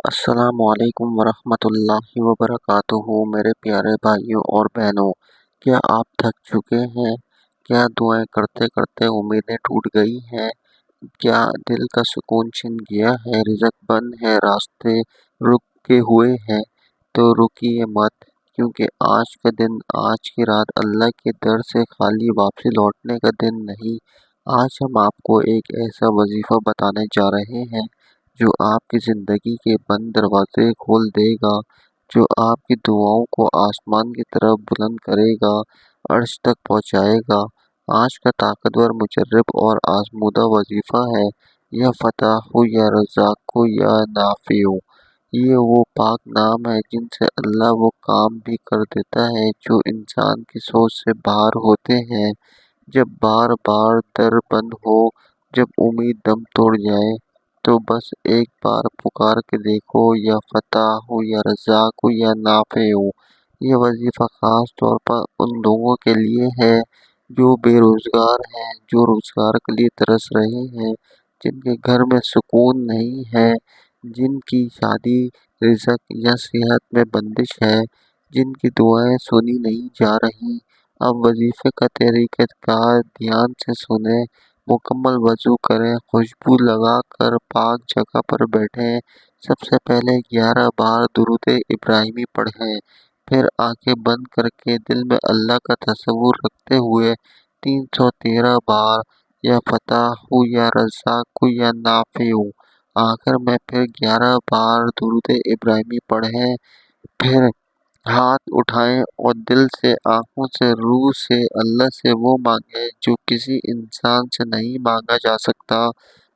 السلام علیکم ورحمۃ اللہ وبرکاتہ میرے پیارے بھائیوں اور بہنوں، کیا آپ تھک چکے ہیں؟ کیا دعائیں کرتے کرتے امیدیں ٹوٹ گئی ہیں؟ کیا دل کا سکون چھن گیا ہے؟ رزق بند ہے، راستے رکے ہوئے ہیں؟ تو رکیے مت، کیونکہ آج کا دن، آج کی رات اللہ کے در سے خالی واپسی لوٹنے کا دن نہیں۔ آج ہم آپ کو ایک ایسا وظیفہ بتانے جا رہے ہیں جو آپ کی زندگی کے بند دروازے کھول دے گا، جو آپ کی دعاؤں کو آسمان کی طرف بلند کرے گا، عرش تک پہنچائے گا۔ آج کا طاقتور، مجرب اور آزمودہ وظیفہ ہے، یا فتح ہو یا رزاق ہو یا نافع ہو۔ یہ وہ پاک نام ہے جن سے اللہ وہ کام بھی کر دیتا ہے جو انسان کی سوچ سے باہر ہوتے ہیں۔ جب بار بار در بند ہو، جب امید دم توڑ جائے، تو بس ایک بار پکار کے دیکھو، یا فتح ہو یا رزاق ہو یا نافع ہو۔ یہ وظیفہ خاص طور پر ان لوگوں کے لیے ہے جو بے روزگار ہیں، جو روزگار کے لیے ترس رہے ہیں، جن کے گھر میں سکون نہیں ہے، جن کی شادی، رزق یا صحت میں بندش ہے، جن کی دعائیں سنی نہیں جا رہی۔ اب وظیفے کا طریقہ کار دھیان سے سنیں، مکمل وضو کریں، خوشبو لگا کر پاک جگہ پر بیٹھیں۔ سب سے پہلے 11 بار درود ابراہیمی پڑھیں، پھر آنکھیں بند کر کے دل میں اللہ کا تصور رکھتے ہوئے 313 بار یا فتح ہو یا رزاق ہو یا نافع ہو۔ آخر میں پھر 11 بار درود ابراہیمی پڑھیں، پھر ہاتھ اٹھائیں اور دل سے، آنکھوں سے، روح سے اللہ سے وہ مانگیں جو کسی انسان سے نہیں مانگا جا سکتا۔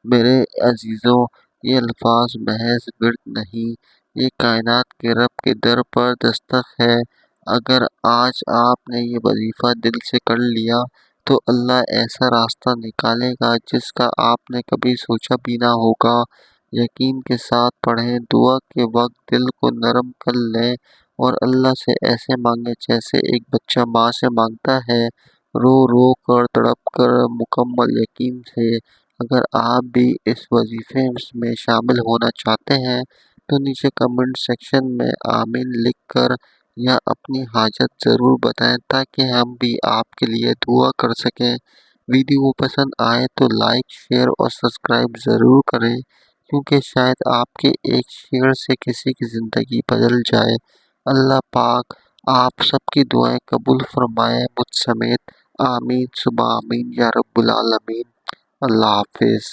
میرے عزیزوں، یہ الفاظ محض ورد نہیں، یہ کائنات کے رب کے در پر دستک ہے۔ اگر آج آپ نے یہ وظیفہ دل سے کر لیا تو اللہ ایسا راستہ نکالے گا جس کا آپ نے کبھی سوچا بھی نہ ہوگا۔ یقین کے ساتھ پڑھیں، دعا کے وقت دل کو نرم کر لیں اور اللہ سے ایسے مانگیں جیسے ایک بچہ ماں سے مانگتا ہے، رو رو کر، تڑپ کر، مکمل یقین سے۔ اگر آپ بھی اس وظیفے میں شامل ہونا چاہتے ہیں تو نیچے کمنٹ سیکشن میں آمین لکھ کر یا اپنی حاجت ضرور بتائیں تاکہ ہم بھی آپ کے لیے دعا کر سکیں۔ ویڈیو پسند آئے تو لائک، شیئر اور سبسکرائب ضرور کریں، کیونکہ شاید آپ کے ایک شیئر سے کسی کی زندگی بدل جائے۔ اللہ پاک آپ سب کی دعائیں قبول فرمائے، مجھ سمیت۔ آمین ثم آمین یا رب العالمین۔ اللہ حافظ۔